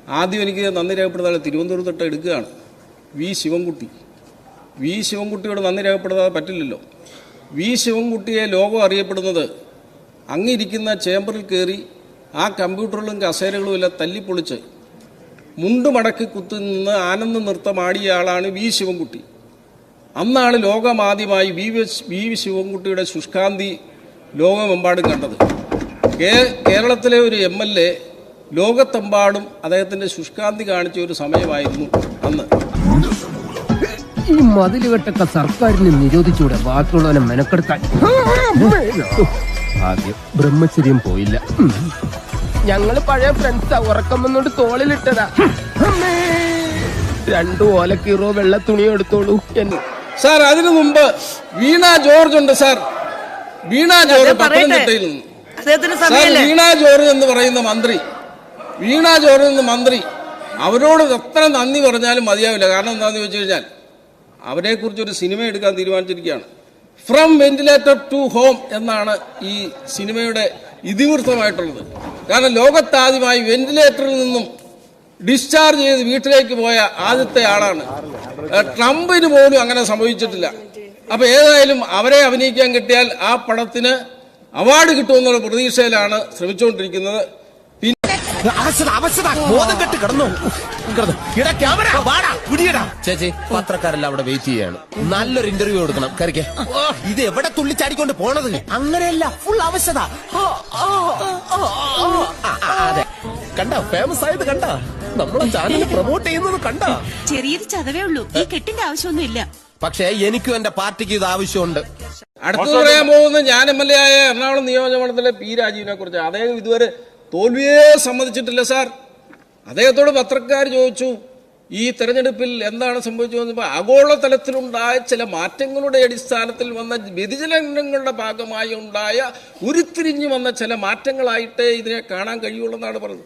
ആദ്യം എനിക്ക് നന്ദി രേഖപ്പെടുത്താതെ തിരുവനന്തപുരത്തൊട്ട് എടുക്കുകയാണ് വി ശിവൻകുട്ടിയോട് നന്ദി രേഖപ്പെടുത്താതെ പറ്റില്ലല്ലോ. വി ശിവൻകുട്ടിയെ ലോകം അറിയപ്പെടുന്നത് അങ്ങിരിക്കുന്ന ചേംബറിൽ കയറി ആ കമ്പ്യൂട്ടറുകളും കസേരകളും എല്ലാം തല്ലിപ്പൊളിച്ച് മുണ്ട് മടക്കി കുത്തുനിന്ന് ആനന്ദ നൃത്തമാടിയ ആളാണ് വി ശിവൻകുട്ടി. അന്നാണ് ലോകമാദ്യമായി വി ശിവൻകുട്ടിയുടെ ശുഷ്കാന്തി ലോകമെമ്പാടും കണ്ടത്. കേരളത്തിലെ ഒരു MLA ലോകത്തെമ്പാടും അദ്ദേഹത്തിന്റെ ശുഷ്കാന്തി കാണിച്ച ഒരു സമയമായിരുന്നു അന്ന്. ഈ മതിലുകെട്ടൊക്കെ സർക്കാരിന് നിരോധിച്ചൂടെ ബാക്കിയുള്ളവനെ മെനക്കെടുക്കാൻ. ആദ്യം ബ്രഹ്മചര്യം പോയില്ല. ഞങ്ങള് പഴയ ഫ്രണ്ട്സാ. ഉറക്കം വന്നോണ്ട് തോളിലിട്ടതാ. 2 ഓലക്കീറോ വെള്ള തുണിയോ എടുത്തോളൂ എന്ന്. സാർ അതിനു മുമ്പ് വീണ ജോർജ് ഉണ്ട് സാർ. വീണ ജോർജ് പത്തനംതിട്ടയിൽ നിന്ന്. വീണ ജോർജ് എന്ന് പറയുന്ന മന്ത്രി അവരോട് എത്ര നന്ദി പറഞ്ഞാലും മതിയാവില്ല. കാരണം എന്താണെന്ന് ചോദിച്ചു കഴിഞ്ഞാൽ അവരെക്കുറിച്ച് ഒരു സിനിമ എടുക്കാൻ തീരുമാനിച്ചിരിക്കുകയാണ്. ഫ്രം വെന്റിലേറ്റർ ടു ഹോം എന്നാണ് ഈ സിനിമയുടെ ഇതിവൃത്തമായിട്ടുള്ളത്. കാരണം ലോകത്താദ്യമായി വെന്റിലേറ്ററിൽ നിന്നും ഡിസ്ചാർജ് ചെയ്ത് വീട്ടിലേക്ക് പോയ ആദ്യത്തെ ആളാണ്. ട്രംപിന് പോലും അങ്ങനെ സംഭവിച്ചിട്ടില്ല. അപ്പൊ ഏതായാലും അവരെ അഭിനയിക്കാൻ കിട്ടിയാൽ ആ പടത്തിന് അവാർഡ് കിട്ടുമെന്നുള്ള പ്രതീക്ഷയിലാണ് ശ്രമിച്ചുകൊണ്ടിരിക്കുന്നത്. ചേച്ചി, പത്രക്കാരെല്ലാം അവിടെ വെയിറ്റ് ചെയ്യാണ്. നല്ലൊരു ഇന്റർവ്യൂ കൊടുക്കണം. കറിക്കേ, ഇത് എവിടെ തുള്ളിച്ചാടിക്കൊണ്ട് പോണത്? അങ്ങനെയല്ല, ഫുൾ അവശത. അതെ, കണ്ടോ? ഫേമസ് ആയത് കണ്ടോ? നമ്മളെ ചാനൽ പ്രൊമോട്ട് ചെയ്യുന്നത് കണ്ടോ? ചെറിയൊരു ചതവേ ഉള്ളൂ. ഈ കെട്ടിന്റെ ആവശ്യമൊന്നും ഇല്ല. പക്ഷേ എനിക്കും എന്റെ പാർട്ടിക്ക് ഇത് ആവശ്യമുണ്ട്. അടുത്ത് പറയാൻ പോകുന്നത് ഞാൻ MLA ആയ എറണാകുളം നിയോജകമണ്ഡലത്തിലെ P. രാജീവിനെ കുറിച്ച്. അദ്ദേഹം ഇതുവരെ തോൽവിയെ സമ്മതിച്ചിട്ടില്ല സാർ. അദ്ദേഹത്തോട് പത്രക്കാർ ചോദിച്ചു ഈ തെരഞ്ഞെടുപ്പിൽ എന്താണ് സംഭവിച്ചത്. ആഗോളതലത്തിലുണ്ടായ ചില മാറ്റങ്ങളുടെ അടിസ്ഥാനത്തിൽ വന്ന വ്യതിചലനങ്ങളുടെ ഭാഗമായി ഉണ്ടായ ഉരുത്തിരിഞ്ഞു വന്ന ചില മാറ്റങ്ങളായിട്ടേ ഇതിനെ കാണാൻ കഴിയുള്ളൂ പറഞ്ഞത്.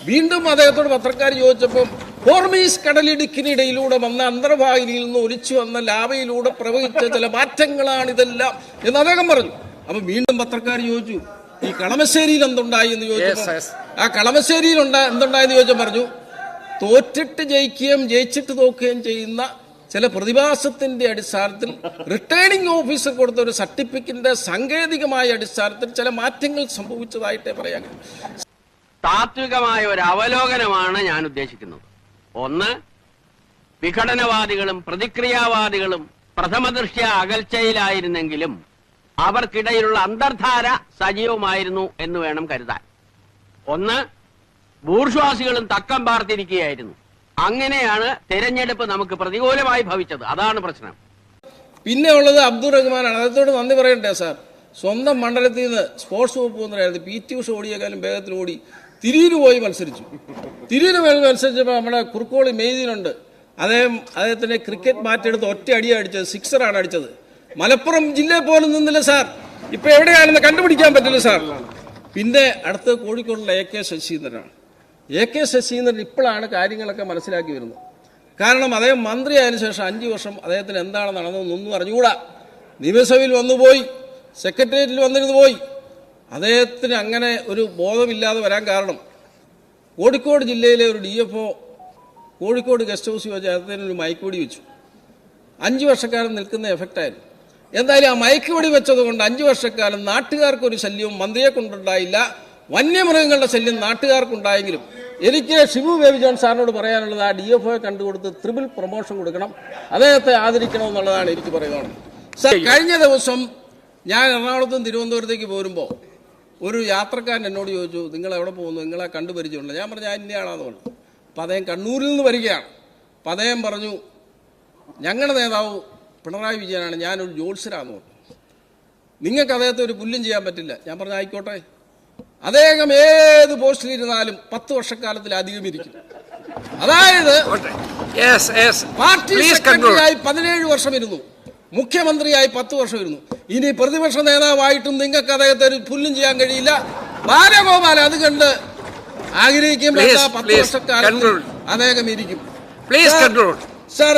വീണ്ടും അദ്ദേഹത്തോട് പത്രക്കാർ ചോദിച്ചപ്പോൾ ഹോർമീസ് കടലിടുക്കിനിടയിലൂടെ വന്ന അന്തർവാഹിനിയിൽ നിന്ന് ഒലിച്ചു വന്ന ലാവയിലൂടെ പ്രവഹിച്ച ചില മാറ്റങ്ങളാണിതെല്ലാം എന്ന് അദ്ദേഹം പറഞ്ഞു. അപ്പൊ വീണ്ടും പത്രക്കാർ ചോദിച്ചു ഈ കളമശ്ശേരിയിൽ എന്തുണ്ടായി എന്ന് ചോദിച്ചപ്പോൾ ആ കളമശ്ശേരിയിൽ എന്തുണ്ടായെന്ന് ചോദിച്ചപ്പോൾ പറഞ്ഞു തോറ്റിട്ട് ജയിക്കുകയും ജയിച്ചിട്ട് തോക്കുകയും ചെയ്യുന്ന ചില പ്രതിഭാസത്തിന്റെ അടിസ്ഥാനത്തിൽ റിട്ടേണിംഗ് ഓഫീസർ കൊടുത്ത ഒരു സർട്ടിഫിക്കറ്റിന്റെ സാങ്കേതികമായ അടിസ്ഥാനത്തിൽ ചില മാറ്റങ്ങൾ സംഭവിച്ചതായിട്ടേ പറയാൻ. താത്വികമായ ഒരു അവലോകനമാണ് ഞാൻ ഉദ്ദേശിക്കുന്നത്. ഒന്ന്, വിഘടനവാദികളും പ്രതിക്രിയാവാദികളും പ്രഥമദൃഷ്ട്യാ അകൽച്ചയിലായിരുന്നെങ്കിലും അവർക്കിടയിലുള്ള അന്തർധാര സജീവമായിരുന്നു എന്ന് വേണം കരുതാൻ. ഒന്ന്, ബൂർഷ്വാസികളും തക്കം പാർത്തിരിക്കുകയായിരുന്നു. അങ്ങനെയാണ് തെരഞ്ഞെടുപ്പ് നമുക്ക് പ്രതികൂലമായി ഭവിച്ചത്. അതാണ് പ്രശ്നം. പിന്നെ ഉള്ളത് അബ്ദുൾ റഹ്മാനാണ്. അദ്ദേഹത്തോട് നന്ദി പറയണ്ടേ സാർ. സ്വന്തം മണ്ഡലത്തിൽ നിന്ന് സ്പോർട്സ് വകുപ്പ് മന്ത്രിയായിരുന്നു. PT ഉഷ ഓടിയേക്കാളും വേഗത്തിൽ ഓടി തിരൂര് പോയി മത്സരിച്ചു. തിരൂര് മത്സരിച്ചപ്പോൾ നമ്മുടെ കുറുക്കോളി മെയ്തീനുണ്ട്. അദ്ദേഹത്തിന്റെ ക്രിക്കറ്റ് മാറ്റെടുത്ത് ഒറ്റ അടിയാണ് അടിച്ചത്. 6 അടിച്ചത്. മലപ്പുറം ജില്ലയിൽ പോലും നിന്നില്ല സാർ. ഇപ്പൊ എവിടെയാണെന്ന് കണ്ടുപിടിക്കാൻ പറ്റില്ല സാർ. പിന്നെ അടുത്ത് കോഴിക്കോടുള്ള AK ശശീന്ദ്രനാണ്. AK ശശീന്ദ്രൻ ഇപ്പോഴാണ് കാര്യങ്ങളൊക്കെ മനസ്സിലാക്കി വരുന്നത്. കാരണം അദ്ദേഹം മന്ത്രിയായതിനു ശേഷം 5 വർഷം അദ്ദേഹത്തിന് എന്താണ് നടന്നതെന്നൊന്നും അറിഞ്ഞുകൂടാ. നിയമസഭയിൽ വന്നുപോയി, സെക്രട്ടേറിയറ്റിൽ വന്നിരുന്നു പോയി. അദ്ദേഹത്തിന് അങ്ങനെ ഒരു ബോധമില്ലാതെ വരാൻ കാരണം കോഴിക്കോട് ജില്ലയിലെ ഒരു DFO കോഴിക്കോട് ഗസ്റ്റ് ഹൗസിൽ വെച്ച് അദ്ദേഹത്തിന് ഒരു മയക്കുവെടി വെച്ചു. 5 വർഷക്കാലം നിൽക്കുന്ന എഫക്റ്റായിരുന്നു. എന്തായാലും ആ മയക്കുവെടി വെച്ചത് കൊണ്ട് 5 വർഷക്കാലം നാട്ടുകാർക്കൊരു ശല്യവും മന്ത്രിയെ കൊണ്ടുണ്ടായില്ല. വന്യമൃഗങ്ങളുടെ ശല്യം നാട്ടുകാർക്കുണ്ടായെങ്കിലും എനിക്ക് ഷിബു ബേബി ജോൺ സാറിനോട് പറയാനുള്ളത് ആ DFOയെ കണ്ടുകൊടുത്ത് ട്രിപ്പിൾ പ്രൊമോഷൻ കൊടുക്കണം, അദ്ദേഹത്തെ ആദരിക്കണമെന്നുള്ളതാണ് എനിക്ക് പറയുന്നത്. സാർ, കഴിഞ്ഞ ദിവസം ഞാൻ എറണാകുളത്തും തിരുവനന്തപുരത്തേക്ക് പോരുമ്പോൾ ഒരു യാത്രക്കാരൻ എന്നോട് ചോദിച്ചു നിങ്ങൾ എവിടെ പോകുന്നു, നിങ്ങളെ കണ്ടുപരിചയമുണ്ട്. ഞാൻ പറഞ്ഞു ഞാൻ ഇന്നയാളാന്ന് പറഞ്ഞു. അപ്പം അദ്ദേഹം കണ്ണൂരിൽ നിന്ന് വരികയാണ്. അപ്പം അദ്ദേഹം പറഞ്ഞു ഞങ്ങളുടെ നേതാവ് പിണറായി വിജയനാണ്, ഞാനൊരു ജോത്സ്യരാന്ന് പറഞ്ഞു. നിങ്ങൾക്ക് അദ്ദേഹത്തെ ഒരു പുല്ലും ചെയ്യാൻ പറ്റില്ല. ഞാൻ പറഞ്ഞു ആയിക്കോട്ടെ. അദ്ദേഹം ഏത് പോസ്റ്റിലിരുന്നാലും 10 വർഷക്കാലത്തിലധികം ഇരിക്കും. അതായത് പാർട്ടി സെക്രട്ടറിയായി 17 വർഷം ഇരുന്നു, മുഖ്യമന്ത്രിയായി 10 വർഷം ഇരുന്നു. ഇനി പ്രതിപക്ഷ നേതാവായിട്ടും നിങ്ങൾക്ക് അദ്ദേഹത്തെ ഒരു പുല്ലും ചെയ്യാൻ കഴിയില്ല. ബാലഗോപാൽ അത് കണ്ട് ആഗ്രഹിക്കുമ്പോൾ 10 വർഷക്കാലം അദ്ദേഹം ഇരിക്കും. സാർ